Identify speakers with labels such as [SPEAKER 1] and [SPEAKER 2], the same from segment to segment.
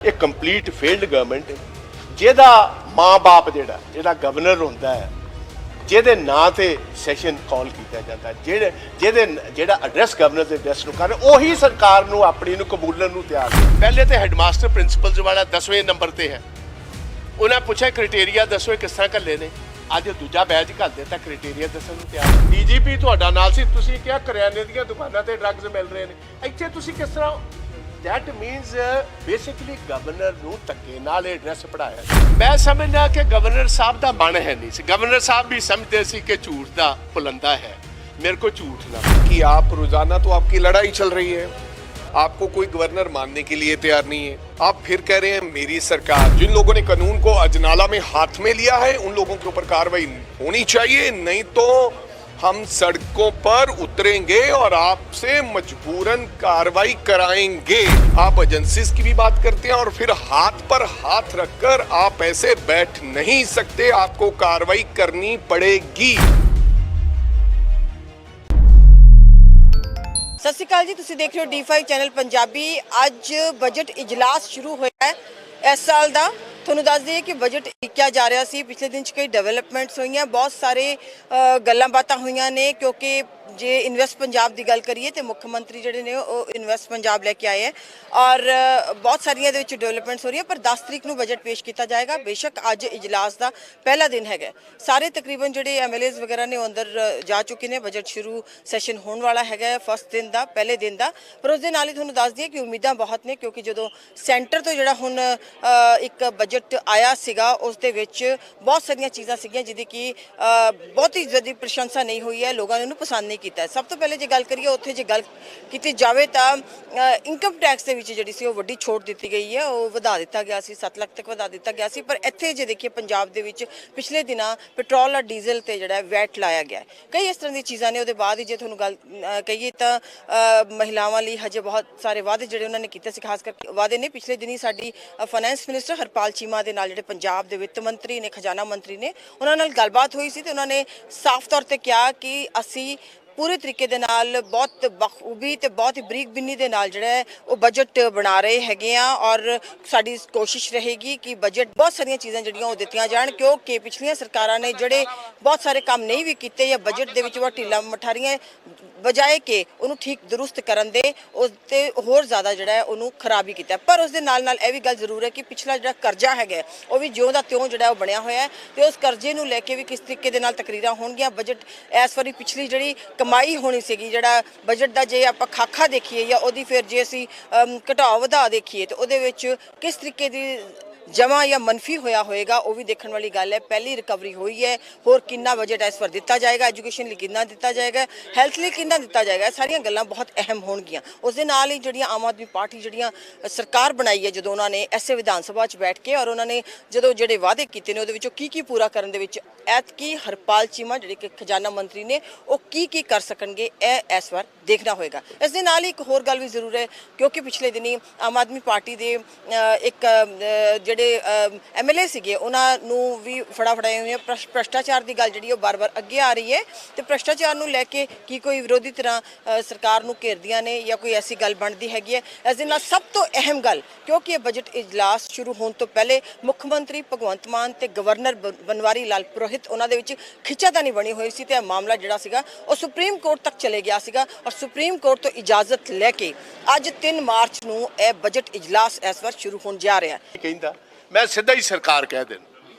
[SPEAKER 1] ਇਹ complete failed government ਜਿਹਦਾ ਮਾਂ-ਬਾਪ ਜਿਹੜਾ ਗਵਰਨਰ ਹੁੰਦਾ ਹੈ, ਜਿਹਦੇ ਨਾਂ ਤੇ ਸੈਸ਼ਨ ਕਾਲ ਕੀਤਾ ਜਾਂਦਾ, ਜਿਹੜਾ ਐਡਰੈਸ ਗਵਰਨਰ ਦੇ ਐਡਰੈਸ ਨੂੰ ਕਰ ਉਹੀ ਸਰਕਾਰ ਨੂੰ ਆਪਣੀ ਨੂੰ ਕਬੂਲਣ ਨੂੰ ਤਿਆਰ ਹੈ। ਪਹਿਲੇ ਤੇ ਹੈਡਮਾਸਟਰ ਪ੍ਰਿੰਸੀਪਲਸ ਵਾਲਾ 10ਵੇਂ ਨੰਬਰ ਤੇ ਹੈ। ਉਹਨਾਂ ਪੁੱਛਿਆ ਕ੍ਰਾਈਟੇਰੀਆ ਦੱਸੋ ਕਿਸ ਤਰ੍ਹਾਂ ਘੱਲੇ ਨੇ, ਅੱਜ ਦੂਜਾ ਬੈਚ ਘੱਲ ਦਿੱਤਾ ਕ੍ਰਾਈਟੇਰੀਆ ਦੱਸਣ ਨੂੰ ਤਿਆਰ। ਡੀਜੀਪੀ ਤੁਹਾਡਾ ਨਾਲ ਸੀ, ਤੁਸੀਂ ਕਿਹਾ ਕਰਿਆਨੇ ਦੀਆਂ ਦੁਕਾਨਾਂ ਤੇ ਡਰੱਗਸ ਮਿਲ ਰਹੇ ਨੇ, ਇੱਥੇ ਤੁਸੀਂ ਕਿਸ ਤਰ੍ਹਾਂ? That means basically ਗਵਰਨਰ ਨੂੰ ਧੱਕੇ ਨਾਲ ਐਡਰੈਸ ਪੜਾਇਆ। ਮੈਂ ਸਮਝਦਾ ਕਿ ਗਵਰਨਰ ਸਾਹਿਬ ਦਾ ਮਨ ਹੈ ਨਹੀਂ ਸੀ, ਗਵਰਨਰ ਸਾਹਿਬ ਵੀ ਸਮਝਦੇ ਸੀ ਕਿ ਝੂਠ ਦਾ ਪੁਲੰਦਾ ਹੈ, मेरे को झूठ ना
[SPEAKER 2] कि आप रोजाना तो आपकी लड़ाई चल रही है, आपको कोई गवर्नर मानने के लिए तैयार नहीं है। आप फिर कह रहे हैं मेरी सरकार। जिन लोगों ने कानून को अजनाला में हाथ में लिया है उन लोगों के ऊपर कार्रवाई होनी चाहिए, नहीं तो हम सड़कों पर उतरेंगे और आपसे मजबूरन कार्रवाई कराएंगे। आप एजेंसीज की भी बात करते हैं और फिर हाथ पर हाथ रखकर आप ऐसे बैठ नहीं सकते, आपको कार्रवाई करनी पड़ेगी।
[SPEAKER 3] सत श्री अकाल जी, तुसीं देख रहे हो D5 चैनल पंजाबी। अज बजट इजलास शुरू होया है इस साल का। ਤੁਹਾਨੂੰ ਦੱਸ ਦਈਏ ਕਿ ਬਜਟ ਲਿਖਿਆ ਜਾ ਰਿਹਾ ਸੀ, ਪਿਛਲੇ ਦਿਨ 'ਚ ਕਈ ਡਿਵੈਲਪਮੈਂਟਸ ਹੋਈਆਂ, ਬਹੁਤ ਸਾਰੇ ਗੱਲਾਂ ਬਾਤਾਂ ਹੋਈਆਂ ਨੇ। ਕਿਉਂਕਿ ਜੇ ਇਨਵੈਸਟ ਪੰਜਾਬ ਦੀ ਗੱਲ ਕਰੀਏ ਤੇ ਮੁੱਖ ਮੰਤਰੀ ਜਿਹੜੇ ਨੇ ਉਹ ਇਨਵੈਸਟ ਪੰਜਾਬ ਲੈ ਕੇ ਆਏ ਹੈ ਔਰ ਬਹੁਤ ਸਾਰੀਆਂ ਇਹਦੇ ਵਿੱਚ ਡਿਵੈਲਪਮੈਂਟਸ ਹੋ ਰਹੀਆਂ। ਪਰ 10 ਤਰੀਕ ਨੂੰ ਬਜਟ ਪੇਸ਼ ਕੀਤਾ ਜਾਏਗਾ। ਬੇਸ਼ੱਕ ਅੱਜ ਇਜਲਾਸ ਦਾ ਪਹਿਲਾ ਦਿਨ ਹੈਗਾ, ਸਾਰੇ ਤਕਰੀਬਨ ਜਿਹੜੇ ਐਮਐਲਏਜ਼ ਵਗੈਰਾ ਨੇ ਉਹ ਅੰਦਰ ਜਾ ਚੁੱਕੇ ਨੇ। ਬਜਟ ਸ਼ੁਰੂ ਸੈਸ਼ਨ ਹੋਣ ਵਾਲਾ ਹੈਗਾ ਫਸਟ ਦਿਨ ਦਾ, ਪਹਿਲੇ ਦਿਨ ਦਾ। ਪਰ ਉਸ ਦੇ ਨਾਲ ਹੀ ਤੁਹਾਨੂੰ ਦੱਸ ਦਈਏ ਕਿ ਉਮੀਦਾਂ ਬਹੁਤ ਨੇ, ਕਿਉਂਕਿ ਜਦੋਂ ਸੈਂਟਰ ਤੋਂ ਜਿਹੜਾ ਹੁਣ ਇੱਕ ਬਜਟ ਆਇਆ ਸੀਗਾ ਉਸ ਦੇ ਵਿੱਚ ਬਹੁਤ ਸਾਰੀਆਂ ਚੀਜ਼ਾਂ ਸੀਗੀਆਂ ਜਿਹਦੀ ਕਿ ਬਹੁਤੀ ਜ਼ਿਆਦਾ ਪ੍ਰਸ਼ੰਸਾ ਨਹੀਂ ਹੋਈ ਹੈ, ਲੋਕਾਂ ਨੇ ਉਹਨੂੰ ਪਸੰਦ ਨਹੀਂ ਕੀਤਾ। ਸਭ ਤੋਂ ਪਹਿਲੇ ਜੇ ਗੱਲ ਕਰੀਏ ਉੱਥੇ ਜੇ ਗੱਲ ਕੀਤੀ ਜਾਵੇ ਤਾਂ ਇਨਕਮ ਟੈਕਸ ਦੇ ਵਿੱਚ ਜਿਹੜੀ ਸੀ ਉਹ ਵੱਡੀ ਛੋਟ ਦਿੱਤੀ ਗਈ ਹੈ, ਉਹ ਵਧਾ ਦਿੱਤਾ ਗਿਆ ਸੀ, 7 ਲੱਖ ਤੱਕ ਵਧਾ ਦਿੱਤਾ ਗਿਆ ਸੀ। ਪਰ ਇੱਥੇ ਜੇ ਦੇਖੀਏ ਪੰਜਾਬ ਦੇ ਵਿੱਚ ਪਿਛਲੇ ਦਿਨਾਂ ਪੈਟਰੋਲ ਔਰ ਡੀਜ਼ਲ ਤੇ ਜਿਹੜਾ ਵੈਟ ਲਾਇਆ ਗਿਆ। ਕਈ ਇਸ ਤਰ੍ਹਾਂ ਦੀਆਂ ਚੀਜ਼ਾਂ ਨੇ। ਉਹਦੇ ਬਾਅਦ ਹੀ ਜੇ ਤੁਹਾਨੂੰ ਗੱਲ ਕਹੀਏ ਤਾਂ ਮਹਿਲਾਵਾਂ ਲਈ ਹਜੇ ਬਹੁਤ ਸਾਰੇ ਵਾਅਦੇ ਜਿਹੜੇ ਉਹਨਾਂ ਨੇ ਕੀਤੇ ਸੀ, ਖਾਸ ਕਰਕੇ ਵਾਅਦੇ ਨੇ। ਪਿਛਲੇ ਦਿਨੀ ਸਾਡੀ ਫਾਈਨੈਂਸ ਮਿਨਿਸਟਰ ਹਰਪਾਲ ਚੀਮਾ ਦੇ ਨਾਲ ਜਿਹੜੇ ਪੰਜਾਬ ਦੇ ਵਿੱਤ ਮੰਤਰੀ ਨੇ, ਖਜ਼ਾਨਾ ਮੰਤਰੀ ਨੇ, ਉਹਨਾਂ ਨਾਲ ਗੱਲਬਾਤ ਹੋਈ ਸੀ ਤੇ ਉਹਨਾਂ ਨੇ ਸਾਫ਼ ਤੌਰ ਤੇ ਕਿਹਾ ਕਿ ਅਸੀਂ ਪੂਰੇ ਤਰੀਕੇ ਦੇ ਨਾਲ ਬਹੁਤ ਬਖੂਬੀ ਤੇ ਬਹੁਤ ਹੀ ਬਰੀਕ ਬਿੰਨੀ ਦੇ ਨਾਲ ਜਿਹੜਾ ਹੈ ਉਹ ਬਜਟ ਬਣਾ ਰਹੇ ਹੈਗੇ ਆ। ਔਰ ਸਾਡੀ ਕੋਸ਼ਿਸ਼ ਰਹੇਗੀ ਕਿ ਬਜਟ ਬਹੁਤ ਸਾਰੀਆਂ ਚੀਜ਼ਾਂ ਜਿਹੜੀਆਂ ਉਹ ਦਿੱਤੀਆਂ ਜਾਣ, ਕਿਉਂਕਿ ਪਿਛਲੀਆਂ ਸਰਕਾਰਾਂ ਨੇ ਜਿਹੜੇ ਬਹੁਤ ਸਾਰੇ ਕੰਮ ਨਹੀਂ ਵੀ ਕੀਤੇ ਜਾਂ ਬਜਟ ਦੇ ਵਿੱਚ ਉਹ ਢੀਲਾ ਮਠਾਰੀਆਂ ਬਜਾਏ ਕਿ ਉਹਨੂੰ ਠੀਕ ਦਰੁਸਤ ਕਰਨ ਦੇ, ਉਸ ਤੇ ਹੋਰ ਜ਼ਿਆਦਾ ਜਿਹੜਾ ਹੈ ਉਹਨੂੰ ਖਰਾਬ ਹੀ ਕੀਤਾ। ਪਰ ਉਸ ਦੇ ਨਾਲ ਨਾਲ ਇਹ ਵੀ ਗੱਲ ਜ਼ਰੂਰ ਹੈ ਕਿ ਪਿਛਲਾ ਜਿਹੜਾ ਕਰਜ਼ਾ ਹੈਗਾ ਉਹ ਵੀ ਜਿਉਂ ਦਾ ਤਿਉਂ ਜਿਹੜਾ ਉਹ ਬਣਿਆ ਹੋਇਆ ਹੈ ਤੇ ਉਸ ਕਰਜ਼ੇ ਨੂੰ ਲੈ ਕੇ ਵੀ ਕਿਸ ਤਰੀਕੇ ਦੇ ਨਾਲ ਤਕਰੀਰਾਂ ਹੋਣਗੀਆਂ। ਬਜਟ ਇਸ ਵਾਰੀ ਪਿਛਲੀ ਜਿਹੜੀ ਕਮਾਈ ਹੋਣੀ ਸੀਗੀ, ਜਿਹੜਾ ਬਜਟ ਦਾ ਜੇ ਆਪਾਂ ਖਾਕਾ ਦੇਖੀਏ ਜਾਂ ਉਹਦੀ ਫਿਰ ਜੇ ਅਸੀਂ ਘਟਾਓ ਵਧਾ ਦੇਖੀਏ ਤੇ ਉਹਦੇ ਵਿੱਚ ਕਿਸ ਤਰੀਕੇ ਦੀ ਜਮਾ ਜਾਂ ਮਨਫੀ ਹੋਇਆ ਹੋਏਗਾ ਉਹ ਵੀ ਦੇਖਣ ਵਾਲੀ ਗੱਲ ਹੈ। ਪਹਿਲੀ ਰਿਕਵਰੀ ਹੋਈ ਹੈ, ਹੋਰ ਕਿੰਨਾ ਬਜਟ ਇਸ ਵਾਰ ਦਿੱਤਾ ਜਾਏਗਾ, ਐਜੂਕੇਸ਼ਨ ਲਈ ਕਿੰਨਾ ਦਿੱਤਾ ਜਾਏਗਾ, ਹੈਲਥ ਲਈ ਕਿੰਨਾ ਦਿੱਤਾ ਜਾਏਗਾ, ਇਹ ਸਾਰੀਆਂ ਗੱਲਾਂ ਬਹੁਤ ਅਹਿਮ ਹੋਣਗੀਆਂ। ਉਸ ਦੇ ਨਾਲ ਹੀ ਜਿਹੜੀਆਂ ਆਮ ਆਦਮੀ ਪਾਰਟੀ ਜਿਹੜੀਆਂ ਸਰਕਾਰ ਬਣਾਈ ਹੈ, ਜਦੋਂ ਉਹਨਾਂ ਨੇ ਐਸੇ ਵਿਧਾਨ ਸਭਾ 'ਚ ਬੈਠ ਕੇ ਔਰ ਉਹਨਾਂ ਨੇ ਜਦੋਂ ਜਿਹੜੇ ਵਾਅਦੇ ਕੀਤੇ ਨੇ ਉਹਦੇ ਵਿੱਚੋਂ ਕੀ ਪੂਰਾ ਕਰਨ ਦੇ ਵਿੱਚ ਐਤਕੀ ਹਰਪਾਲ ਚੀਮਾ ਜਿਹੜੇ ਕਿ ਖਜ਼ਾਨਾ ਮੰਤਰੀ ਨੇ ਉਹ ਕੀ ਕਰ ਸਕਣਗੇ, ਇਹ ਇਸ ਵਾਰ ਦੇਖਣਾ ਹੋਏਗਾ। ਇਸ ਦੇ ਨਾਲ ਹੀ ਇੱਕ ਹੋਰ ਗੱਲ ਵੀ ਜ਼ਰੂਰ ਹੈ, ਕਿਉਂਕਿ ਪਿਛਲੇ ਦਿਨੀ ਆਮ ਆਦਮੀ ਪਾਰਟੀ ਦੇ ਇੱਕ ਜਿਹੜੇ ਐਮਐਲਏ ਸੀਗੇ ਉਹਨਾਂ ਨੂੰ ਵੀ ਫੜਾਏ ਹੋਏ। ਭ੍ਰਸ਼ਟਾਚਾਰ ਦੀ ਗੱਲ ਜਿਹੜੀ ਉਹ ਬਾਰ-ਬਾਰ ਅੱਗੇ ਆ ਰਹੀ ਹੈ ਤੇ ਭ੍ਰਸ਼ਟਾਚਾਰ ਨੂੰ ਲੈ ਕੇ ਕੀ ਕੋਈ ਵਿਰੋਧੀ ਤਰ੍ਹਾਂ ਸਰਕਾਰ ਨੂੰ ਘੇਰਦੀਆਂ ਨੇ ਜਾਂ ਕੋਈ ਐਸੀ ਗੱਲ ਬਣਦੀ ਹੈਗੀ ਹੈ। ਇਸ ਦੇ ਨਾਲ ਸਭ ਤੋਂ ਅਹਿਮ ਗੱਲ, ਕਿਉਂਕਿ ਇਹ ਬਜਟ ਇਜਲਾਸ ਸ਼ੁਰੂ ਹੋਣ ਤੋਂ ਪਹਿਲੇ ਮੁੱਖ ਮੰਤਰੀ ਭਗਵੰਤ ਮਾਨ ਤੇ ਗਵਰਨਰ ਬਨਵਾਰੀ ਲਾਲ ਪੁਰੋਹਿਤ ਉਹਨਾਂ ਦੇ ਵਿੱਚ ਖਿੱਚਾਤਾਨੀ ਬਣੀ ਹੋਈ ਸੀ ਤੇ ਇਹ ਮਾਮਲਾ ਜਿਹੜਾ ਸੀਗਾ ਉਹ ਸੁਪਰੀਮ ਕੋਰਟ ਤੱਕ ਚਲੇ ਗਿਆ ਸੀਗਾ ਔਰ ਸੁਪਰੀਮ ਕੋਰਟ ਤੋਂ ਇਜਾਜ਼ਤ ਲੈ ਕੇ ਅੱਜ 3 ਮਾਰਚ ਨੂੰ ਇਹ ਬਜਟ ਇਜਲਾਸ ਇਸ ਵਾਰ ਸ਼ੁਰੂ ਹੋਣ ਜਾ ਰਿਹਾ ਹੈ।
[SPEAKER 1] ਕਹਿੰਦਾ ਮੈਂ ਸਿੱਧਾ ਹੀ ਸਰਕਾਰ ਕਹਿ ਦੇਣ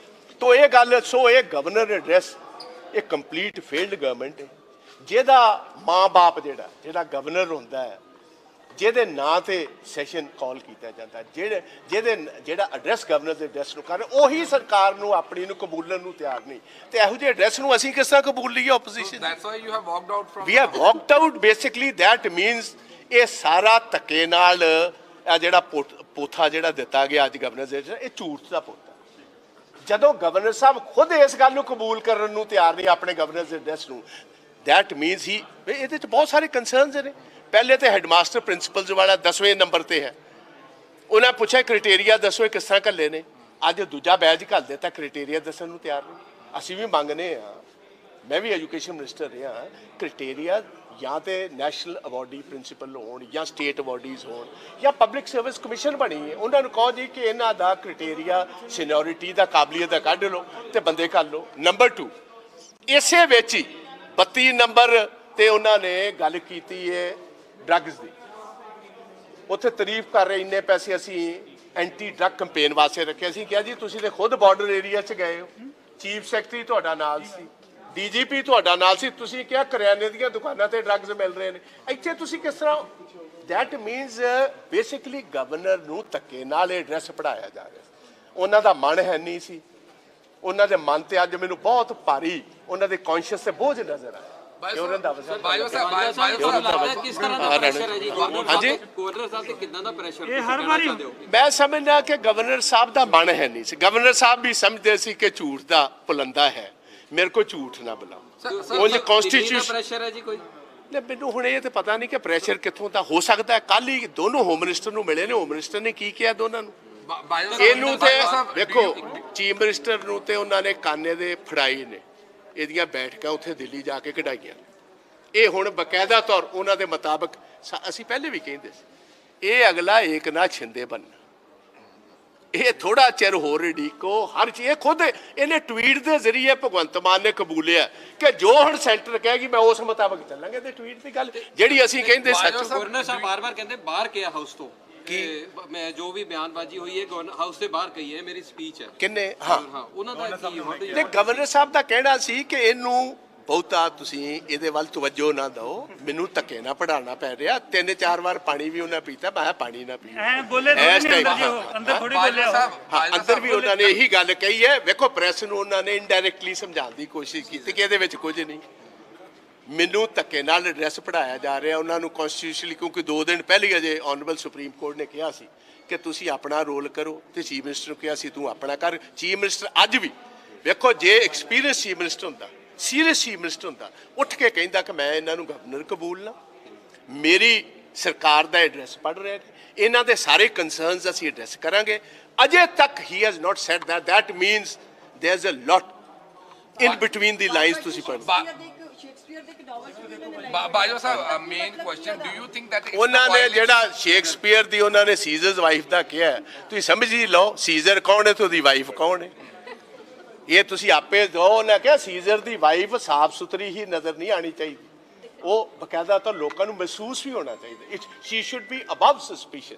[SPEAKER 1] ਤੋ ਇਹ ਗੱਲ ਸੋ ਇਹ ਗਵਰਨਰ ਐਡਰੈਸ ਇਹ ਕੰਪਲੀਟ ਫੇਲਡ ਗਵਰਨਮੈਂਟ ਹੈ, ਜਿਹਦਾ ਮਾਂ-ਬਾਪ ਜਿਹੜਾ ਗਵਰਨਰ ਹੁੰਦਾ ਹੈ, ਜਿਹਦੇ ਨਾਂ ਤੇ ਸੈਸ਼ਨ ਕਾਲ ਕੀਤਾ ਜਾਂਦਾ, ਜਿਹੜਾ ਐਡਰੈਸ ਗਵਰਨਰ ਦੇ ਐਡਰੈਸ ਨੂੰ ਕਰ ਉਹੀ ਸਰਕਾਰ ਨੂੰ ਆਪਣੀ ਨੂੰ ਕਬੂਲਣ ਨੂੰ ਤਿਆਰ ਨਹੀਂ। ਤੇ ਇਹੋ ਜਿਹੇ ਐਡਰੈਸ ਨੂੰ ਅਸੀਂ ਕਿਸ ਤਰ੍ਹਾਂ ਕਬੂਲ ਲਈਏ? Opposition
[SPEAKER 4] That's why you have walked out from.
[SPEAKER 1] We have walked out basically that means ਇਹ ਸਾਰਾ ਧੱਕੇ ਨਾਲ ਇਹ ਜਿਹੜਾ ਪੋਥਾ ਜਿਹੜਾ ਦਿੱਤਾ ਗਿਆ ਅੱਜ ਗਵਰਨਰ ਦੇ ਇਹ ਝੂਠ ਦਾ ਪੋਥਾ। ਜਦੋਂ ਗਵਰਨਰ ਸਾਹਿਬ ਖੁਦ ਇਸ ਗੱਲ ਨੂੰ ਕਬੂਲ ਕਰਨ ਨੂੰ ਤਿਆਰ ਨਹੀਂ ਆਪਣੇ ਗਵਰਨਰ ਦੇ ਐਡਰੈਸ ਨੂੰ, that means ਹੀ ਇਹਦੇ 'ਚ ਬਹੁਤ ਸਾਰੇ ਕੰਸਰਨਸ ਨੇ। ਪਹਿਲੇ ਤੇ ਹੈਡਮਾਸਟਰ ਪ੍ਰਿੰਸੀਪਲਸ ਵਾਲਾ 10ਵੇਂ ਨੰਬਰ ਤੇ ਹੈ। ਉਹਨਾਂ ਪੁੱਛਿਆ ਕ੍ਰਾਈਟੇਰੀਆ ਦੱਸੋ ਕਿਸ ਤਰ੍ਹਾਂ ਘੱਲੇ ਨੇ, ਅੱਜ ਦੂਜਾ ਬੈਚ ਘੱਲ ਦਿੱਤਾ ਕ੍ਰਾਈਟੇਰੀਆ ਦੱਸਣ ਨੂੰ ਤਿਆਰ ਨਹੀਂ। ਅਸੀਂ ਵੀ ਮੰਗਨੇ ਆ, ਮੈਂ ਵੀ ਐਜੂਕੇਸ਼ਨ ਮਿਨਿਸਟਰ ਰਿਹਾ, ਕ੍ਰਾਈਟੇਰੀਆ ਜਾਂ ਤੇ ਨੈਸ਼ਨਲ ਅਵਾਰਡੀ ਪ੍ਰਿੰਸੀਪਲ ਹੋਣ ਜਾਂ ਸਟੇਟ ਅਵਾਰਡੀਜ਼ ਹੋਣ ਜਾਂ ਪਬਲਿਕ ਸਰਵਿਸ ਕਮਿਸ਼ਨ ਬਣੀ ਹੈ, ਉਹਨਾਂ ਨੂੰ ਕਹੋ ਜੀ ਕਿ ਇਹਨਾਂ ਦਾ ਕ੍ਰਾਈਟੇਰੀਆ ਸੀਨੀਅਰਿਟੀ ਦਾ, ਕਾਬਲੀਅਤ ਦਾ ਕੱਢ ਲਓ ਤੇ ਬੰਦੇ ਕਰ ਲਓ। ਨੰਬਰ 2, ਇਸੇ ਵਿੱਚ ਹੀ 32 ਨੰਬਰ ਤੇ ਉਹਨਾਂ ਨੇ ਗੱਲ ਕੀਤੀ ਹੈ ਡਰੱਗਸ ਦੀ। ਉੱਥੇ ਤਾਰੀਫ ਕਰ ਰਹੇ ਇੰਨੇ ਪੈਸੇ ਅਸੀਂ ਐਂਟੀ ਡਰੱਗ ਕੰਪੇਨ ਵਾਸਤੇ ਰੱਖੇ। ਅਸੀਂ ਕਿਹਾ ਜੀ ਤੁਸੀਂ ਤੇ ਖੁਦ ਬਾਰਡਰ ਏਰੀਆ 'ਚ ਗਏ ਹੋ, ਚੀਫ ਸੈਕਟਰੀ ਤੁਹਾਡਾ ਨਾਲ ਸੀ, ਡੀਜੀਪੀ ਤੁਹਾਡਾ ਨਾਲ ਸੀ, ਤੁਸੀਂ ਕਿਹਾ ਕਰਿਆਨੇ ਦੀਆਂ ਦੁਕਾਨਾਂ ਤੇ ਡਰੱਗਸ ਮਿਲ ਰਹੇ ਨੇ, ਇੱਥੇ ਤੁਸੀਂ ਕਿਸ ਤਰ੍ਹਾਂ? ਦੈਟ ਮੀਨਸ ਬੇਸਿਕਲੀ ਗਵਰਨਰ ਨੂੰ ਧੱਕੇ ਨਾਲ ਇਹ ਐਡਰੈਸ ਪੜ੍ਹਾਇਆ ਜਾ ਰਿਹਾ। ਉਹਨਾਂ ਦਾ ਮਨ ਹੈ ਨਹੀਂ ਸੀ, ਉਹਨਾਂ ਦੇ ਮਨ ਤੇ ਅੱਜ ਮੈਨੂੰ ਬਹੁਤ ਭਾਰੀ ਉਹਨਾਂ ਦੇ ਕੌਂਸ਼ੀਅਸ ਤੇ ਬੋਝ ਨਜ਼ਰ ਆਇਆ।
[SPEAKER 4] ਬਾਇਓ ਸਾਹਿਬ ਕਿਸ ਤਰ੍ਹਾਂ ਦਾ ਪ੍ਰੈਸ਼ਰ ਹੈ ਜੀ ਗਵਰਨਰ ਸਾਹਿਬ ਤੇ ਕਿੰਨਾ ਦਾ ਪ੍ਰੈਸ਼ਰ ਇਹ ਹਰ ਵਾਰੀ
[SPEAKER 1] ਮੈਂ ਸਮਝਦਾ ਕਿ ਗਵਰਨਰ ਸਾਹਿਬ ਦਾ ਮਨ ਹੈ ਨਹੀਂ ਸੀ। ਗਵਰਨਰ ਸਾਹਿਬ ਵੀ ਸਮਝਦੇ ਸੀ ਕਿ ਝੂਠ ਦਾ ਪੁਲੰਦਾ ਹੈ, ਮੇਰੇ ਕੋ ਝੂਠ ਨਾ ਬੁਲਾਓ। ਉਹ ਜੇ ਕਨਸਟੀਟਿਊਸ਼ਨ
[SPEAKER 4] ਪ੍ਰੈਸ਼ਰ ਹੈ ਜੀ ਕੋਈ
[SPEAKER 1] ਨੇ, ਮੈਨੂੰ ਹੁਣ ਇਹ ਤੇ ਪਤਾ ਨਹੀਂ ਕਿ ਪ੍ਰੈਸ਼ਰ ਕਿੱਥੋਂ ਦਾ ਹੋ ਸਕਦਾ ਹੈ। ਕੱਲ ਹੀ ਦੋਨੋਂ ਹੋਮ ਮਿਨਿਸਟਰ ਨੂੰ ਮਿਲੇ ਨੇ, ਹੋਮ ਮਿਨਿਸਟਰ ਨੇ ਕੀ ਕਿਹਾ ਦੋਨਾਂ ਨੂੰ? ਇਹਨੂੰ ਤੇ ਵੇਖੋ, ਚੀਫ ਮਿਨਿਸਟਰ ਨੂੰ ਤੇ ਉਹਨਾਂ ਨੇ ਕਾਨੇ ਦੇ ਫੜਾਈ ਨੇ, ਇਹਦੀਆਂ ਬੈਠਕਾਂ ਉੱਥੇ ਦਿੱਲੀ ਜਾ ਕੇ ਕਢਾਈਆਂ। ਇਹ ਹੁਣ ਬਕਾਇਦਾ ਤੌਰ ਉਹਨਾਂ ਦੇ ਮੁਤਾਬਕ ਅਸੀਂ ਪਹਿਲੇ ਵੀ ਕਹਿੰਦੇ ਸੀ ਇਹ ਅਗਲਾ ਏਕ ਨਾ ਛਿੰਦੇ ਬਣਨਾ, ਇਹ ਥੋੜਾ ਚਿਰ ਹੋਰ ਰਡੀਕੋ ਹਰ ਚੀਜ਼। ਇਹ ਖੁਦ ਇਹਨੇ ਟਵੀਟ ਦੇ ਜ਼ਰੀਏ ਭਗਵੰਤ ਮਾਨ ਨੇ ਕਬੂਲਿਆ ਕਿ ਜੋ ਹੁਣ ਸੈਂਟਰ ਕਹੇਗੀ ਮੈਂ ਉਸ ਮੁਤਾਬਕ ਚੱਲਾਂਗੇ। ਤੇ ਟਵੀਟ ਦੀ ਗੱਲ ਜਿਹੜੀ ਅਸੀਂ ਕਹਿੰਦੇ ਸੱਚ।
[SPEAKER 4] ਗਵਰਨਰ ਸਾਹਿਬ ਬਾਰ-ਬਾਰ ਕਹਿੰਦੇ ਬਾਹਰ ਕਿਹਾ ਹਾਊਸ ਤੋਂ ਕਿ ਮੈਂ ਜੋ ਵੀ ਬਿਆਨਬਾਜ਼ੀ ਹੋਈ ਹੈ ਗਵਰਨਰ ਹਾਊਸ ਦੇ ਬਾਹਰ ਕਹੀ ਹੈ, ਮੇਰੀ ਸਪੀਚ ਹੈ।
[SPEAKER 1] ਕਿੰਨੇ? ਹਾਂ,
[SPEAKER 4] ਉਹਨਾਂ ਦਾ ਕੀ ਹੋਣਾ?
[SPEAKER 1] ਤੇ ਗਵਰਨਰ ਸਾਹਿਬ ਦਾ ਕਹਿਣਾ ਸੀ ਕਿ ਇਹਨੂੰ ਬਹੁਤਾ ਤੁਸੀਂ ਇਹਦੇ ਵੱਲ ਤਵੱਜੋ ਨਾ ਦਿਓ, ਮੈਨੂੰ ਧੱਕੇ ਨਾ ਪੜਾਉਣਾ ਪੈ ਰਿਹਾ। 3-4 ਵਾਰ ਪਾਣੀ ਵੀ ਉਹਨਾਂ ਪੀਤਾ, ਮੈਂ ਕਿਹਾ ਪਾਣੀ ਨਾ ਪੀਓ।
[SPEAKER 5] ਅੰਦਰ ਥੋੜੀ ਬੋਲੇ
[SPEAKER 1] ਹਾਂ, ਅੰਦਰ ਵੀ ਉਹਨਾਂ ਨੇ ਇਹੀ ਗੱਲ ਕਹੀ ਹੈ। ਵੇਖੋ, ਪ੍ਰੈਸ ਨੂੰ ਉਹਨਾਂ ਨੇ ਇਨਡਾਇਰੈਕਟਲੀ ਸਮਝਾਉਣ ਦੀ ਕੋਸ਼ਿਸ਼ ਕੀਤੀ ਕਿ ਇਹਦੇ ਵਿੱਚ ਕੁਝ ਨਹੀਂ, ਮੈਨੂੰ ਧੱਕੇ ਨਾਲ ਐਡਰੈਸ ਪੜਾਇਆ ਜਾ ਰਿਹਾ ਉਹਨਾਂ ਨੂੰ ਕਨਸਟੀਟਿਊਸ਼ਨਲੀ। ਕਿਉਂਕਿ 2 ਦਿਨ ਪਹਿਲੇ ਅਜੇ ਆਨਰੇਬਲ ਸੁਪਰੀਮ ਕੋਰਟ ਨੇ ਕਿਹਾ ਸੀ ਕਿ ਤੁਸੀਂ ਆਪਣਾ ਰੋਲ ਕਰੋ, ਤੇ ਚੀਫ ਮਿਨਿਸਟਰ ਨੂੰ ਕਿਹਾ ਸੀ ਤੂੰ ਆਪਣਾ ਕਰ। ਚੀਫ ਮਿਨਿਸਟਰ ਅੱਜ ਵੀ ਵੇਖੋ, ਜੇ ਐਕਸਪੀਰੀਅੰਸ ਚੀਫ ਮਿਨਿਸਟਰ ਹੁੰਦਾ, ਸੀਰੀਅਸ ਚੀਫ ਮਿਨਿਸਟਰ ਹੁੰਦਾ, ਉੱਠ ਕੇ ਕਹਿੰਦਾ ਕਿ ਮੈਂ ਇਹਨਾਂ ਨੂੰ ਗਵਰਨਰ ਕਬੂਲਣਾ, ਮੇਰੀ ਸਰਕਾਰ ਦਾ ਐਡਰੈਸ ਪੜ੍ਹ ਰਹੇ ਨੇ, ਇਹਨਾਂ ਦੇ ਸਾਰੇ ਕੰਸਰਨਸ ਅਸੀਂ ਐਡਰੈਸ ਕਰਾਂਗੇ। ਅਜੇ ਤੱਕ ਹੀ has not said that. That means there is a lot in between the lines ਤੁਸੀਂ ਪੜ੍ਹਦੇ।
[SPEAKER 6] Bajwa sahib main question, do you think that
[SPEAKER 1] ਉਹਨਾਂ ਨੇ ਜਿਹੜਾ ਸ਼ੇਕਸਪੀਅਰ ਦੀ ਉਹਨਾਂ ਨੇ ਸੀਜ਼ਰਸ ਵਾਈਫ ਦਾ ਕਿਹਾ, ਤੁਸੀਂ ਸਮਝ ਹੀ ਲਓ ਸੀਜ਼ਰ ਕੌਣ ਹੈ ਤੇ ਉਹਦੀ ਵਾਈਫ ਕੌਣ ਹੈ। ਇਹ ਤੁਸੀਂ ਆਪੇ ਦੋ। ਉਹਨੇ ਕਿਹਾ ਸੀਜ਼ਰ ਦੀ ਵਾਈਫ ਸਾਫ ਸੁਥਰੀ ਹੀ ਨਜ਼ਰ ਨਹੀਂ ਆਣੀ ਚਾਹੀਦੀ, ਉਹ ਬਕਾਇਦਾ ਤਾਂ ਲੋਕਾਂ ਨੂੰ ਮਹਿਸੂਸ ਵੀ ਹੋਣਾ ਚਾਹੀਦਾ। She should be above suspicion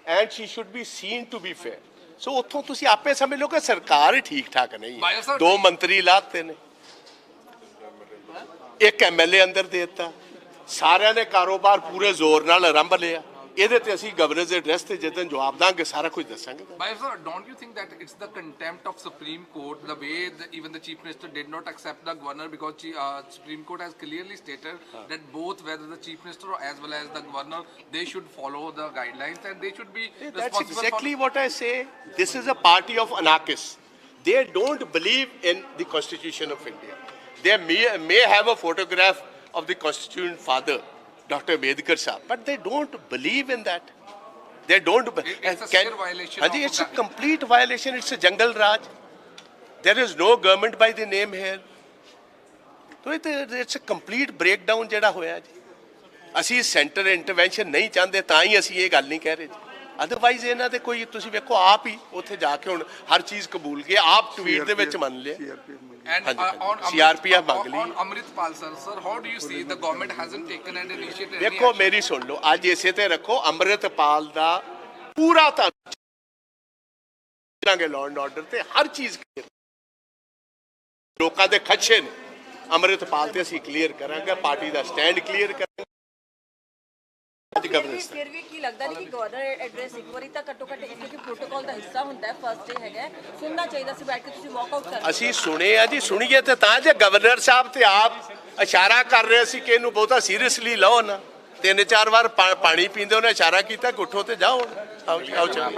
[SPEAKER 1] and she should be seen to be fair. So ਉੱਥੋਂ ਤੁਸੀਂ ਆਪੇ ਸਮਝ ਲਓ ਕਿ ਸਰਕਾਰ ਠੀਕ ਠਾਕ ਨਹੀਂ ਹੈ। 2 ਮੰਤਰੀ ਲਾਤੇ ਨੇ, 1 MLA ਅੰਦਰ ਦੇ ਦਿੱਤਾ, ਸਾਰਿਆਂ ਨੇ ਕਾਰੋਬਾਰ ਪੂਰੇ ਜ਼ੋਰ ਨਾਲ ਆਰੰਭ ਲਿਆ। ਇਹਦੇ ਤੇ ਅਸੀਂ ਗਵਰਨਰ ਦੇ ਐਡਰੈਸ ਤੇ ਜਦੋਂ ਜਵਾਬ ਦਾਂਗੇ ਸਾਰਾ ਕੁਝ ਦੱਸਾਂਗੇ।
[SPEAKER 6] Bhaia sir, don't you think that it's the contempt of Supreme Court, the way even the Chief Minister did not accept the governor, because Supreme Court has clearly stated that both whether the Chief Minister as well as the governor, they should follow the guidelines and they should be
[SPEAKER 1] That's
[SPEAKER 6] responsible
[SPEAKER 1] exactly what I say. This is a party of anarchists. They don't believe in the Constitution of India. They may have a photograph of the Constituent Father, Dr. Ambedkar Sahab, but they don't believe in that. They don't.
[SPEAKER 6] It's a severe violation of
[SPEAKER 1] It's a complete violation. It's a jungle raj. There is no government by the name here. So it's a complete breakdown ਜਿਹੜਾ ਹੋਇਆ ਜੀ। ਅਸੀਂ centre intervention ਨਹੀਂ ਚਾਹੁੰਦੇ ਤਾਂ ਹੀ ਅਸੀਂ ਇਹ ਗੱਲ ਨਹੀਂ ਕਹਿ ਰਹੇ ਜੀ। ਅਦਰਵਾਈਜ਼ ਇਹਨਾਂ ਦੇ ਕੋਈ ਤੁਸੀਂ ਵੇਖੋ ਆਪ ਹੀ ਉੱਥੇ ਜਾ ਕੇ ਹੁਣ ਹਰ ਚੀਜ਼ ਕਬੂਲ ਕੇ ਆਪ ਟਵੀਟ ਦੇ ਵਿੱਚ ਮੰਨ ਲਿਆ।
[SPEAKER 6] And on
[SPEAKER 1] CRPF ਮੰਗ ਲਈ।
[SPEAKER 6] on Amritpal sir, how do you see the government hasn't taken an initiative?
[SPEAKER 1] ਦੇਖੋ ਮੇਰੀ ਸੁਣ ਲਓ, ਅੱਜ ਇਸੇ ਤੇ ਰੱਖੋ ਅੰਮ੍ਰਿਤਪਾਲ ਦਾ ਪੂਰਾ ਤਾਂ ਲਾਂਗੇ ਲਾਅ ਐਂਡ ਆਰਡਰ ਤੇ ਹਰ ਚੀਜ਼ ਲੋਕਾਂ ਦੇ ਖਦਸ਼ੇ ਨੇ ਅੰਮ੍ਰਿਤਪਾਲ ਤੇ ਅਸੀਂ ਕਲੀਅਰ ਕਰਾਂਗੇ, ਪਾਰਟੀ ਦਾ ਸਟੈਂਡ ਕਲੀਅਰ ਕਰਾਂਗੇ।
[SPEAKER 3] ਫਿਰ ਵੀ ਕੀ ਲੱਗਦਾ ਨਹੀਂ ਕਿ ਗਵਰਨਰ ਐਡਰੈਸ ਇੱਕ ਵਾਰੀ ਤਾਂ ਘੱਟੋ ਘੱਟ ਕਿਉਂਕਿ ਪ੍ਰੋਟੋਕਾਲ ਦਾ ਹਿੱਸਾ ਹੁੰਦਾ ਹੈ, ਫਸਟ ਡੇ ਹੈਗਾ, ਸੁਣਨਾ ਚਾਹੀਦਾ ਸੀ ਬੈਠ ਕੇ, ਤੁਸੀਂ ਵਾਕ ਆਊਟ ਕਰ।
[SPEAKER 1] ਅਸੀਂ ਸੁਣੇ ਆ ਜੀ, ਸੁਣੀਏ ਤੇ ਤਾਂ ਜੇ ਗਵਰਨਰ ਸਾਹਿਬ ਤੇ ਆਪ ਇਸ਼ਾਰਾ ਕਰ ਰਹੇ ਸੀ ਕਿ ਇਹਨੂੰ ਬਹੁਤਾ ਸੀਰੀਅਸਲੀ ਲਓ ਨਾ। 3-4 ਵਾਰ ਪਾਣੀ ਪੀਂਦੇ ਉਹਨੇ ਇਸ਼ਾਰਾ ਕੀਤਾ ਕਿ ਉੱਠੋ ਤੇ ਜਾਓ। ਆਓ ਜੀ, ਆਓ ਚਲੋ।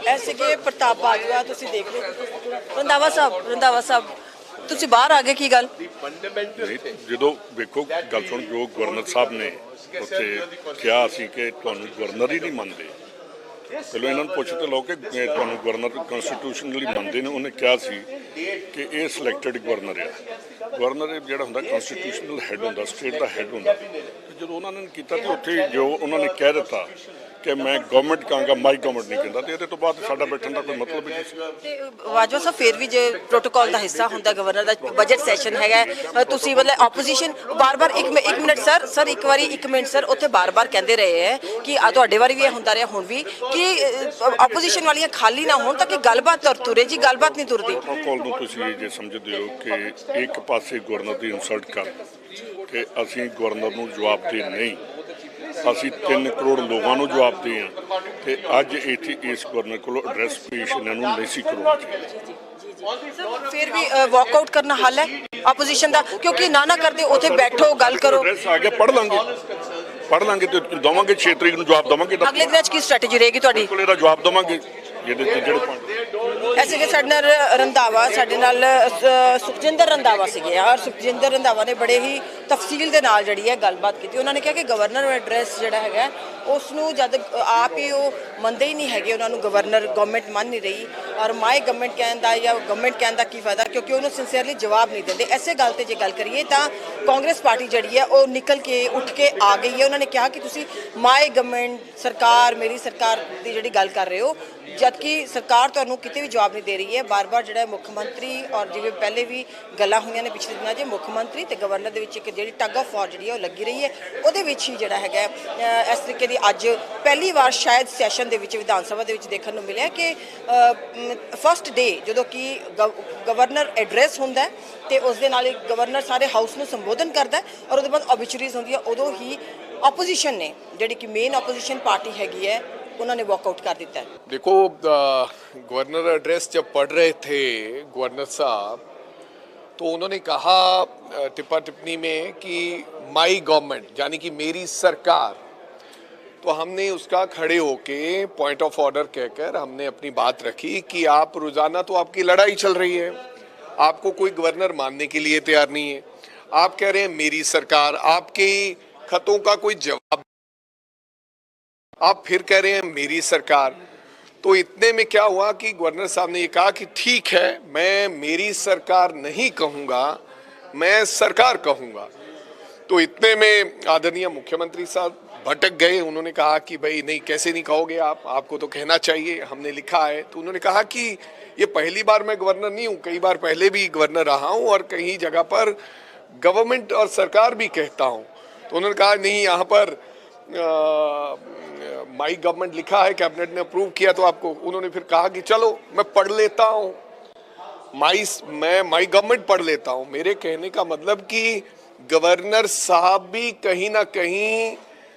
[SPEAKER 3] ਐਸੇ ਕਿ ਪ੍ਰਤਾਪ ਬਾਜਵਾ ਤੁਸੀਂ ਦੇਖ ਰਹੇ ਹੋ। ਰੰਧਾਵਾ ਸਾਹਿਬ ਤੁਸੀਂ ਬਾਹਰ ਆ ਗਏ, ਕੀ ਗੱਲ?
[SPEAKER 7] ਜਦੋਂ ਵੇਖੋ ਗੱਲ ਸੁਣ, ਜੋ ਗਵਰਨਰ ਸਾਹਿਬ ਨੇ ਉੱਥੇ ਕਿਹਾ ਸੀ ਕਿ ਤੁਹਾਨੂੰ ਗਵਰਨਰ ਹੀ ਨਹੀਂ ਮੰਨਦੇ, ਪਹਿਲਾਂ ਇਹਨਾਂ ਨੂੰ ਪੁੱਛ ਤੇ ਲਓ ਕਿ ਤੁਹਾਨੂੰ ਗਵਰਨਰ ਕਨਸਟੀਟਿਊਸ਼ਨਲੀ ਮੰਨਦੇ ਨੇ। ਉਹਨੇ ਕਿਹਾ ਸੀ ਕਿ ਇਹ ਸਿਲੈਕਟਡ ਗਵਰਨਰ ਆ। ਗਵਰਨਰ ਜਿਹੜਾ ਹੁੰਦਾ ਕਨਸਟੀਟਿਊਸ਼ਨਲ ਹੈੱਡ ਹੁੰਦਾ, ਸਟੇਟ ਦਾ ਹੈੱਡ ਹੁੰਦਾ। ਤੇ ਜਦੋਂ ਉਹਨਾਂ ਨੇ ਕੀਤਾ ਤੇ ਉੱਥੇ ਜੋ ਉਹਨਾਂ ਨੇ ਕਹਿ ਦਿੱਤਾ ਕਿ ਮੈਂ ਗਵਰਨਮੈਂਟ ਕਹਾਂਗਾ, ਮਾਈ ਗਵਰਨਮੈਂਟ ਨਹੀਂ ਕਹਿੰਦਾ, ਤੇ ਇਹਦੇ ਤੋਂ ਬਾਅਦ ਸਾਡਾ ਬੈਠਣ ਦਾ ਕੋਈ ਮਤਲਬ ਹੀ ਨਹੀਂ ਸੀ।
[SPEAKER 3] ਤੇ ਬਾਜਵਾ ਸਾਹਿਬ ਫਿਰ ਵੀ ਜੇ ਪ੍ਰੋਟੋਕਾਲ ਦਾ ਹਿੱਸਾ ਹੁੰਦਾ ਗਵਰਨਰ ਦਾ ਬਜਟ ਸੈਸ਼ਨ ਹੈਗਾ, ਤੁਸੀਂ ਮਤਲਬ ਆਪੋਜੀਸ਼ਨ ਬਾਰ-ਬਾਰ ਇੱਕ ਮਿੰਟ ਸਰ ਇੱਕ ਵਾਰੀ 1 ਮਿੰਟ ਸਰ, ਉੱਥੇ ਬਾਰ-ਬਾਰ ਕਹਿੰਦੇ ਰਹੇ ਹੈ ਕਿ ਤੁਹਾਡੇ ਵਾਰੀ ਵੀ ਇਹ ਹੁੰਦਾ ਰਿਹਾ ਹੁਣ ਵੀ ਕਿ ਆਪੋਜੀਸ਼ਨ ਵਾਲੀਆਂ ਖਾਲੀ ਨਾ ਹੋਣ ਤਾਂ ਕਿ ਗੱਲਬਾਤ ਤੁਰੇ ਜੀ, ਗੱਲਬਾਤ ਨਹੀਂ ਤੁਰਦੀ।
[SPEAKER 7] ਪ੍ਰੋਟੋਕਾਲ ਨੂੰ ਤੁਸੀਂ ਜੇ ਸਮਝਦੇ ਹੋ ਕਿ ਇੱਕ ਪਾਸੇ ਗਵਰਨਰ ਦੀ ਇਨਸਲਟ ਕਰ ਕਿ ਅਸੀਂ ਗਵਰਨਰ ਨੂੰ ਜਵਾਬ ਦੇ ਨਹੀਂ, ਅਸੀਂ 3 ਕਰੋੜ ਲੋਕਾਂ ਨੂੰ ਜਵਾਬ ਦੇ ਹਾਂ, ਤੇ ਅੱਜ ਇੱਥੇ ਇਸ ਗਵਰਨਰ ਕੋਲੋਂ ਐਡਰੈਸ ਪੇਸ਼ ਇਹਨਾਂ ਨੂੰ ਨਹੀਂ ਸੀ ਕਰਵਾਉਣਾ ਚਾਹੀਦਾ।
[SPEAKER 3] ਫਿਰ ਵੀ ਵਾਕਆਊਟ ਕਰਨਾ ਹੱਲ ਹੈ ਆਪੋਜੀਸ਼ਨ ਦਾ, ਕਿਉਂਕਿ ਨਾ ਕਰਦੇ ਉੱਥੇ ਬੈਠੋ ਗੱਲ ਕਰੋ।
[SPEAKER 7] ਐਡਰੈਸ ਆ ਗਿਆ, ਪੜ੍ਹ ਲਾਂਗੇ ਤੇ ਦਵਾਂਗੇ 6 ਤਰੀਕ ਨੂੰ ਜਵਾਬ ਦਵਾਂਗੇ।
[SPEAKER 3] ਅਗਲੇ ਦਿਨਾਂ 'ਚ ਕੀ ਸਟ੍ਰੈਟਜੀ ਰਹੇਗੀ ਤੁਹਾਡੀ?
[SPEAKER 7] ਕੋਲੇ ਦਾ ਜਵਾਬ ਦਵਾਂਗੇ ਜਿਹੜੇ ਪੁਆਇੰਟ।
[SPEAKER 3] ਐਸੇ ਕਿ ਸਾਡੇ ਨਾਲ ਰੰਧਾਵਾ, ਸਾਡੇ ਨਾਲ ਸੁਖਜਿੰਦਰ ਰੰਧਾਵਾ ਸੀਗੇ ਔਰ ਸੁਖਜਿੰਦਰ ਰੰਧਾਵਾ ਨੇ ਬੜੇ ਹੀ ਤਫਸੀਲ ਦੇ ਨਾਲ ਜਿਹੜੀ ਹੈ ਗੱਲਬਾਤ ਕੀਤੀ। ਉਹਨਾਂ ਨੇ ਕਿਹਾ ਕਿ ਗਵਰਨਰ ਐਡਰੈਸ ਜਿਹੜਾ ਹੈਗਾ ਉਸ ਨੂੰ ਜਦ ਆਪ ਹੀ ਉਹ ਮੰਨਦੇ ਹੀ ਨਹੀਂ ਹੈਗੇ, ਉਹਨਾਂ ਨੂੰ ਗਵਰਨਰ ਗਵਰਨਮੈਂਟ ਮੰਨ ਨਹੀਂ ਰਹੀ ਔਰ ਮਾਈ ਗਵਰਨਮੈਂਟ ਕਹਿਣ ਦਾ ਜਾਂ ਗਵਰਨਮੈਂਟ ਕਹਿਣ ਦਾ ਕੀ ਫਾਇਦਾ, ਕਿਉਂਕਿ ਉਹਨੂੰ ਸਿੰਸੀਅਰਲੀ ਜਵਾਬ ਨਹੀਂ ਦਿੰਦੇ। ਐਸੇ ਗੱਲ ਤੇ ਜੇ ਗੱਲ ਕਰੀਏ ਤਾਂ ਕਾਂਗਰਸ ਪਾਰਟੀ ਜਿਹੜੀ ਹੈ ਉਹ ਨਿਕਲ ਕੇ ਉੱਠ ਕੇ ਆ ਗਈ ਹੈ। ਉਹਨਾਂ ਨੇ ਕਿਹਾ ਕਿ ਤੁਸੀਂ ਮਾਈ ਗਵਰਨਮੈਂਟ ਸਰਕਾਰ, ਮੇਰੀ ਸਰਕਾਰ ਦੀ ਜਿਹੜੀ ਗੱਲ ਕਰ ਰਹੇ ਹੋ, ਜਦਕਿ ਸਰਕਾਰ ਤੁਹਾਨੂੰ ਕਿਤੇ ਵੀ ਜਵਾਬ ਨਹੀਂ ਦੇ ਰਹੀ ਹੈ। ਬਾਰ-ਬਾਰ ਜਿਹੜਾ ਮੁੱਖ ਮੰਤਰੀ ਔਰ ਜਿਵੇਂ ਪਹਿਲੇ ਵੀ ਗੱਲਾਂ ਹੋਈਆਂ ਨੇ ਪਿਛਲੇ ਦਿਨਾਂ 'ਚ, ਮੁੱਖ ਮੰਤਰੀ ਤੇ ਗਵਰਨਰ ਦੇ ਵਿੱਚ ਇੱਕ ਜਿਹੜੀ ਟੱਗ ਆਫ ਵਾਰ ਜਿਹੜੀ ਹੈ ਉਹ ਲੱਗੀ ਰਹੀ ਹੈ। ਉਹਦੇ ਵਿੱਚ ਹੀ ਜਿਹੜਾ ਹੈਗਾ ਇਸ ਤਰੀਕੇ ਦੀ ਅੱਜ ਪਹਿਲੀ ਵਾਰ ਸ਼ਾਇਦ ਸੈਸ਼ਨ ਦੇ ਵਿੱਚ ਵਿਧਾਨ ਸਭਾ ਦੇ ਵਿੱਚ ਦੇਖਣ ਨੂੰ ਮਿਲਿਆ ਕਿ ਫਸਟ ਡੇ ਜਦੋਂ ਕਿ ਗਵਰਨਰ ਐਡਰੈਸ ਹੁੰਦਾ ਤੇ ਉਸ ਦੇ ਨਾਲ ਗਵਰਨਰ ਸਾਰੇ ਹਾਊਸ ਨੂੰ ਸੰਬੋਧਨ ਕਰਦਾ ਔਰ ਉਹਦੇ ਬਾਅਦ ਓਬਿਚੁਰੀਜ਼ ਹੁੰਦੀ ਹੈ, ਉਦੋਂ ਹੀ ਆਪੋਜੀਸ਼ਨ ਨੇ ਜਿਹੜੀ ਕਿ ਮੇਨ ਆਪੋਜੀਸ਼ਨ ਪਾर्टी हैगी है उन्होंने वॉकआउट कर दिया है।
[SPEAKER 2] देखो, गवर्नर एड्रेस जब पढ़ रहे थे गवर्नर साहब, तो उन्होंने कहा टिप्पा टिप्पणी में कि माई गवर्नमेंट यानी कि मेरी सरकार, तो हमने उसका खड़े होके पॉइंट ऑफ ऑर्डर कहकर हमने अपनी बात रखी कि आप रोजाना तो आपकी लड़ाई चल रही है, आपको कोई गवर्नर मानने के लिए तैयार नहीं है, आप कह रहे हैं मेरी सरकार, आपके खतों का कोई जवाब, आप फिर कह रहे हैं मेरी सरकार। तो इतने में क्या हुआ कि गवर्नर साहब ने ये कहा कि ठीक है, मैं मेरी सरकार नहीं कहूँगा, मैं सरकार कहूँगा। तो इतने में आदरणीय मुख्यमंत्री साहब भटक गए। उन्होंने कहा कि भाई नहीं, कैसे नहीं कहोगे आप, आपको तो कहना चाहिए, हमने लिखा है। तो उन्होंने कहा कि ये पहली बार मैं गवर्नर नहीं हूँ, कई बार पहले भी गवर्नर रहा हूँ और कई जगह पर गवर्नमेंट और सरकार भी कहता हूँ। तो उन्होंने कहा नहीं, यहाँ पर माई गवर्नमेंट लिखा है, कैबिनेट ने अप्रूव किया, तो आपको। उन्होंने फिर कहा कि चलो मैं पढ़ लेता हूँ, मैं माई गवर्नमेंट पढ़ लेता हूँ। मेरे कहने का मतलब कि गवर्नर साहब भी कहीं ना कहीं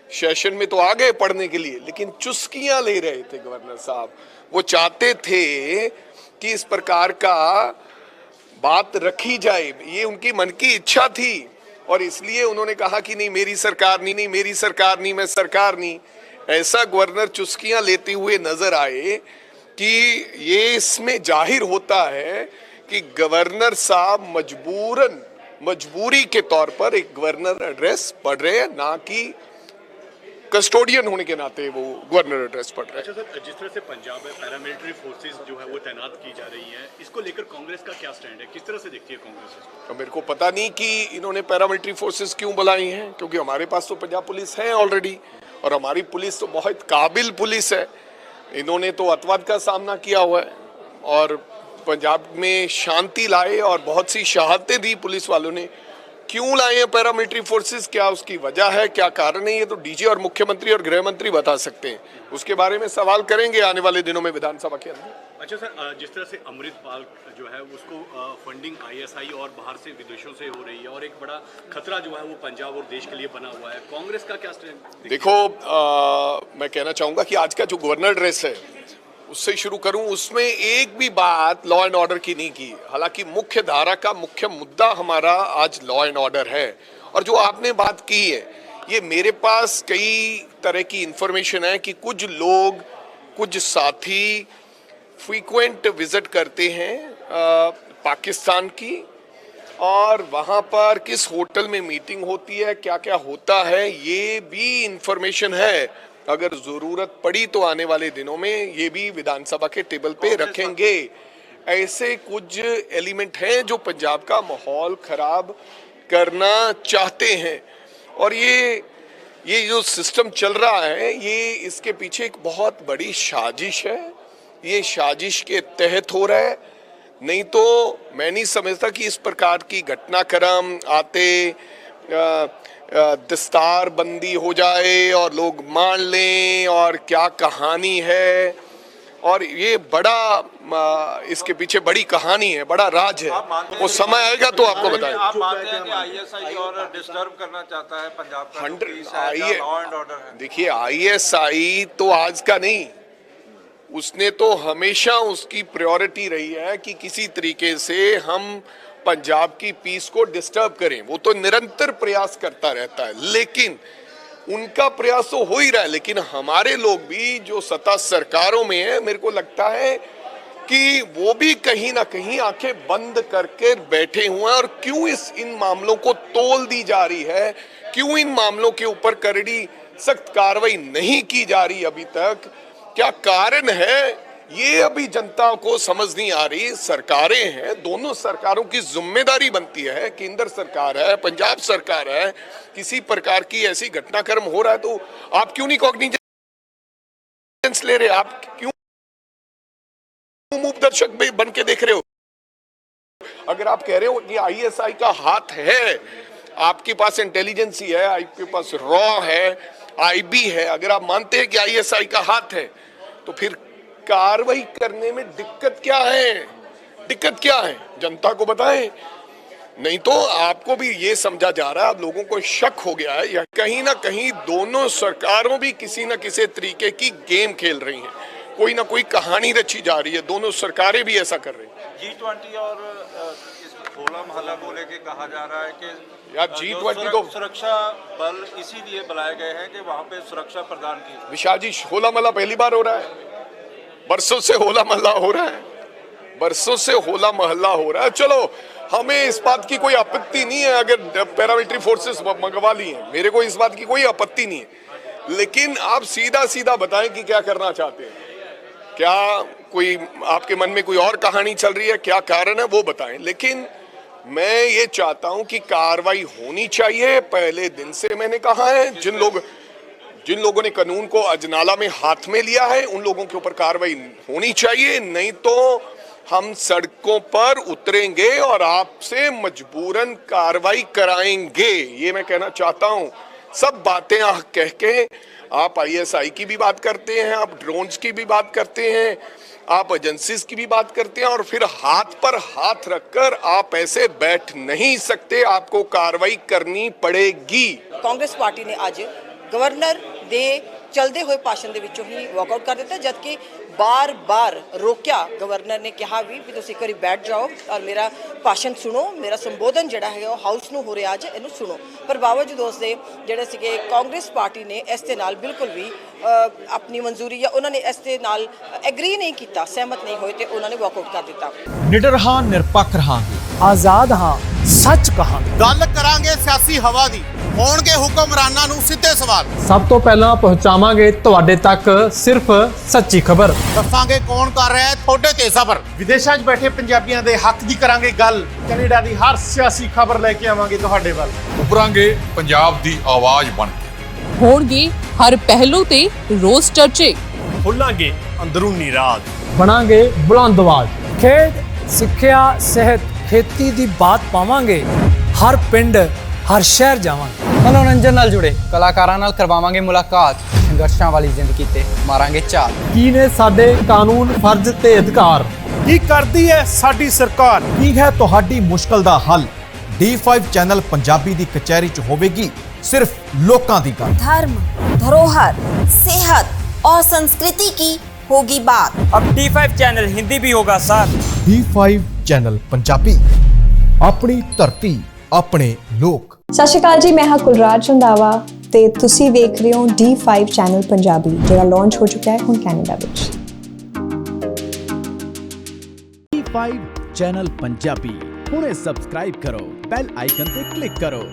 [SPEAKER 2] सेशन में तो आ गए पढ़ने के लिए, लेकिन चुस्कियां ले रहे थे गवर्नर साहब। वो चाहते थे कि इस प्रकार का बात रखी जाए, ये उनकी मन की इच्छा थी और इसलिए उन्होंने कहा कि नहीं मेरी सरकार नहीं, नहीं मेरी सरकार नहीं, मैं सरकार नहीं। ऐसा गवर्नर चुस्कियां लेते हुए नजर आए कि ये इसमें जाहिर होता है कि गवर्नर साहब मजबूरी के तौर पर एक गवर्नर एड्रेस पढ़ रहे हैं, ना कि कस्टोडियन होने के नाते वो गवर्नर एड्रेस पढ़ रहे हैं।
[SPEAKER 5] अच्छा सर, जिस तरह से पंजाब में पैरामिलिट्री फोर्सेस जो है वो तैनात की जा रही हैं, इसको लेकर कांग्रेस का क्या स्टैंड है, किस तरह से देखती है कांग्रेस इसको?
[SPEAKER 2] तो मेरे को पता नहीं कि इन्होंने पैरामिलिट्री फोर्सेस क्यों बुलाई हैं, क्योंकि हमारे पास तो पंजाब पुलिस है ऑलरेडी और हमारी पुलिस तो बहुत काबिल पुलिस है। इन्होंने तो अतवाद का सामना किया हुआ है और पंजाब में शांति लाए और बहुत सी शहादतें दी पुलिस वालों ने। क्यों लाए हैं पैरामिलिट्री फोर्सेस, क्या उसकी वजह है, क्या कारण है, ये तो डीजी और मुख्यमंत्री और गृह मंत्री बता सकते हैं। उसके बारे में सवाल करेंगे आने वाले दिनों में विधानसभा के अंदर।
[SPEAKER 5] अच्छा सर, जिस तरह से अमृतपाल जो है उसको फंडिंग आईएसआई और बाहर से विदेशों से हो रही है और एक बड़ा खतरा जो है वो पंजाब और देश के लिए बना हुआ है, कांग्रेस का क्या स्टैंड?
[SPEAKER 2] देखो, मैं कहना चाहूँगा कि आज का जो गवर्नर एड्रेस है उससे शुरू करूं, उसमें एक भी बात लॉ एंड ऑर्डर की नहीं की। हालांकि मुख्य धारा का मुख्य मुद्दा हमारा आज लॉ एंड ऑर्डर है और जो आपने बात की है, ये मेरे पास कई तरह की इंफॉर्मेशन है कि कुछ लोग, कुछ साथी फ्रीक्वेंट विजिट करते हैं पाकिस्तान की और वहाँ पर किस होटल में मीटिंग होती है, क्या क्या होता है, ये भी इंफॉर्मेशन है। अगर जरूरत पड़ी तो आने वाले दिनों में ये भी विधानसभा के टेबल पे रखेंगे। ऐसे कुछ एलिमेंट हैं जो पंजाब का माहौल खराब करना चाहते हैं, और ये जो सिस्टम चल रहा है, ये इसके पीछे एक बहुत बड़ी साजिश है। ये साजिश के तहत हो रहा है, नहीं तो मैं नहीं समझता कि इस प्रकार की घटनाक्रम आते दस्तार बंदी हो जाए और लोग मान लें और क्या कहानी है, और ये बड़ा इसके पीछे बड़ी कहानी है, बड़ा राज है। वो समय आएगा तो आपको बताएं।
[SPEAKER 8] आप मानते हैं कि आईएसआई और डिस्टर्ब करना चाहता है पंजाब का जो पीस है, लॉ एंड ऑर्डर है?
[SPEAKER 2] देखिए, आईएसआई तो आज का नहीं, उसने तो हमेशा उसकी प्रायोरिटी रही है कि किसी तरीके से हम पंजाब की पीस को डिस्टर्ब करें। वो तो निरंतर प्रयास करता रहता है, लेकिन उनका प्रयास तो हो ही रहा है। लेकिन हमारे लोग भी जो सत्ता सरकारों में है, मेरे को लगता है कि वो भी कहीं ना कहीं आंखें बंद करके बैठे हुए हैं। और क्यों इन मामलों को तोल दी जा रही है, क्यों इन मामलों के ऊपर कड़ी सख्त कार्रवाई नहीं की जा रही अभी तक, क्या कारण है, ये अभी जनता को समझ नहीं आ रही। सरकारें हैं, दोनों सरकारों की जिम्मेदारी बनती है, केंद्र सरकार है, पंजाब सरकार है, किसी प्रकार की ऐसी घटनाक्रम हो रहा है तो आप क्यों नहीं कॉग्निजेंस ले रहे? आप क्यों मूक दर्शक बन के देख रहे हो? अगर आप कह रहे हो कि आईएसआई का हाथ है, आपके पास इंटेलिजेंसी है, आपके पास रॉ है, आईबी है, अगर आप मानते हैं कि आईएसआई का हाथ है, तो फिर कार्रवाई करने में दिक्कत क्या है? दिक्कत क्या है, जनता को बताएं। नहीं तो आपको भी ये समझा जा रहा है, आप लोगों को शक हो गया है, या कहीं ना कहीं दोनों सरकारों भी किसी न किसी तरीके की गेम खेल रही हैं, कोई ना कोई कहानी रची जा रही है, दोनों सरकारें भी ऐसा कर रही हैं।
[SPEAKER 8] G20 और होला मोहल्ला को लेके कहा जा रहा है कि
[SPEAKER 2] यार G20 तो
[SPEAKER 8] सुरक्षा बल इसीलिए बुलाए गए हैं कि वहां पे सुरक्षा प्रदान की।
[SPEAKER 2] विशाल जी, होला मोहल्ला पहली बार हो रहा है? बरसों से होला मोहल्ला हो रहा है, बरसों से होला मोहल्ला हो रहा है। चलो, हमें इस बात की कोई आपत्ति नहीं है अगर पैरामिलिट्री फोर्सेस मंगवा ली हैं, मेरे को इस बात की कोई आपत्ति नहीं है। लेकिन आप सीधा सीधा बताएं कि क्या करना चाहते हैं, क्या कोई आपके मन में कोई और कहानी चल रही है, क्या कारण है, वो बताएं। लेकिन मैं ये चाहता हूं कि कार्रवाई होनी चाहिए। पहले दिन से मैंने कहा है, जिन लोगों ने कानून को अजनाला में हाथ में लिया है, उन लोगों के ऊपर कार्रवाई होनी चाहिए, नहीं तो हम सड़कों पर उतरेंगे और आपसे मजबूरन कार्रवाई कराएंगे। ये मैं कहना चाहता हूं। सब बातें कह के आप आईएसआई की भी बात करते हैं, आप ड्रोन्स की भी बात करते हैं, आप एजेंसीज की भी बात करते हैं, और फिर हाथ पर हाथ रखकर आप ऐसे बैठ नहीं सकते, आपको कार्रवाई करनी पड़ेगी।
[SPEAKER 3] ਕਾਂਗਰਸ ਪਾਰਟੀ ਨੇ ਅੱਜ ਗਵਰਨਰ ਦੇ ਚਲਦੇ ਹੋਏ ਭਾਸ਼ਣ ਦੇ ਵਿੱਚੋਂ ਹੀ ਵਾਕਆਊਟ ਕਰ ਦਿੱਤਾ, ਜਦਕਿ ਬਾਰ-ਬਾਰ ਰੋਕਿਆ ਗਵਰਨਰ ਨੇ, ਕਿਹਾ ਵੀ ਤੁਸੀਂ ਇੱਕ ਵਾਰੀ ਬੈਠ ਜਾਓ ਔਰ ਮੇਰਾ ਭਾਸ਼ਣ ਸੁਣੋ, ਮੇਰਾ ਸੰਬੋਧਨ ਜਿਹੜਾ ਹੈਗਾ ਉਹ ਹਾਊਸ ਨੂੰ ਹੋ ਰਿਹਾ ਅੱਜ, ਇਹਨੂੰ ਸੁਣੋ। ਪਰ ਬਾਵਜੂਦ ਉਸ ਦੇ ਜਿਹੜੇ ਸੀਗੇ ਕਾਂਗਰਸ ਪਾਰਟੀ ਨੇ ਇਸ ਦੇ ਨਾਲ ਬਿਲਕੁਲ ਵੀ ਆਪਣੀ ਮਨਜ਼ੂਰੀ ਜਾਂ ਉਹਨਾਂ ਨੇ ਇਸ ਦੇ ਨਾਲ ਐਗਰੀ ਨਹੀਂ ਕੀਤਾ, ਸਹਿਮਤ ਨਹੀਂ ਹੋਏ ਤੇ ਉਹਨਾਂ ਨੇ ਵਾਕਆਊਟ ਕਰ ਦਿੱਤਾ।
[SPEAKER 9] ਨਿਡਰ ਹਾਂ, ਨਿਰਪੱਖ ਰਹਾਂਗੇ, ਆਜ਼ਾਦ ਹਾਂ, ਸੱਚ ਕਹਾਂਗੇ।
[SPEAKER 10] ਗੱਲ ਕਰਾਂਗੇ ਸਿਆਸੀ ਹਵਾ ਦੀ, ਹੋਣਗੇ ਹੁਕਮਰਾਨਾਂ ਨੂੰ ਸਿੱਧੇ ਸਵਾਲ।
[SPEAKER 9] ਸਭ ਤੋਂ ਪਹਿਲਾਂ ਪਹੁੰਚਾਵਾਂਗੇ ਤੁਹਾਡੇ ਤੱਕ ਸਿਰਫ ਸੱਚੀ ਖਬਰ।
[SPEAKER 10] ਦੱਸਾਂਗੇ ਕੌਣ ਕਰ ਰਿਹਾ ਹੈ ਤੁਹਾਡੇ ਤੇ ਸਬਰ।
[SPEAKER 9] ਵਿਦੇਸ਼ਾਂ 'ਚ ਬੈਠੇ ਪੰਜਾਬੀਆਂ ਦੇ ਹੱਕ ਦੀ ਕਰਾਂਗੇ ਗੱਲ। ਕੈਨੇਡਾ ਦੀ ਹਰ ਸਿਆਸੀ ਖਬਰ ਲੈ ਕੇ ਆਵਾਂਗੇ ਤੁਹਾਡੇ ਵੱਲ।
[SPEAKER 11] ਉਭਰਾਂਗੇ ਪੰਜਾਬ ਦੀ ਆਵਾਜ਼ ਬਣ ਕੇ।
[SPEAKER 12] ਹੋਣਗੇ ਹਰ ਪਹਿਲੂ ਤੇ ਰੋਜ਼ ਚਰਚੇ।
[SPEAKER 9] ਖੋਲਾਂਗੇ ਅੰਦਰੂਨੀ ਰਾਜ, ਬਣਾਂਗੇ ਬੁਲੰਦ ਆਵਾਜ਼। ਖੇਡ, ਸਿੱਖਿਆ, ਸਿਹਤ, ਖੇਤੀ ਦੀ ਬਾਤ ਪਾਵਾਂਗੇ। ਹਰ ਪਿੰਡ, ਹਰ ਸ਼ਹਿਰ ਜਾਵਾਂਗੇ।
[SPEAKER 13] ਮਨੋਰੰਜਨ ਨਾਲ ਜੁੜੇ ਕਲਾਕਾਰਾਂ ਨਾਲ ਕਰਵਾਵਾਂਗੇ ਮੁਲਾਕਾਤ। ਸੰਘਰਸ਼ਾਂ ਵਾਲੀ ਜ਼ਿੰਦਗੀ ਤੇ ਮਾਰਾਂਗੇ ਝਾਤ।
[SPEAKER 9] ਕੀ ਨੇ ਸਾਡੇ ਕਾਨੂੰਨ, ਫਰਜ਼ ਤੇ ਅਧਿਕਾਰ? ਕੀ ਕਰਦੀ ਹੈ ਸਾਡੀ ਸਰਕਾਰ? ਕੀ ਹੈ ਤੁਹਾਡੀ ਮੁਸ਼ਕਲ ਦਾ ਹੱਲ? D5 ਚੈਨਲ ਪੰਜਾਬੀ ਦੀ ਕਚਹਿਰੀ 'ਚ ਹੋਵੇਗੀ सिर्फ लोकां दी गल।
[SPEAKER 14] धर्म, धरोहर, सेहत और संस्कृति की होगी बात।
[SPEAKER 13] अब D5 चैनल हिंदी भी होगा सर।
[SPEAKER 9] D5 चैनल पंजाबी, अपनी धरती, अपने लोग।
[SPEAKER 15] सत श्री अकाल जी, मैं हाँ कुलराज रंधावा ते तुसी देख रहे हो D5 चैनल पंजाबी, जो लॉन्च हो चुका है हुण कैनेडा विच।
[SPEAKER 16] D5 चैनल पंजाबी हुणे सबसक्राइब करो, बेल आइकन पे क्लिक करो।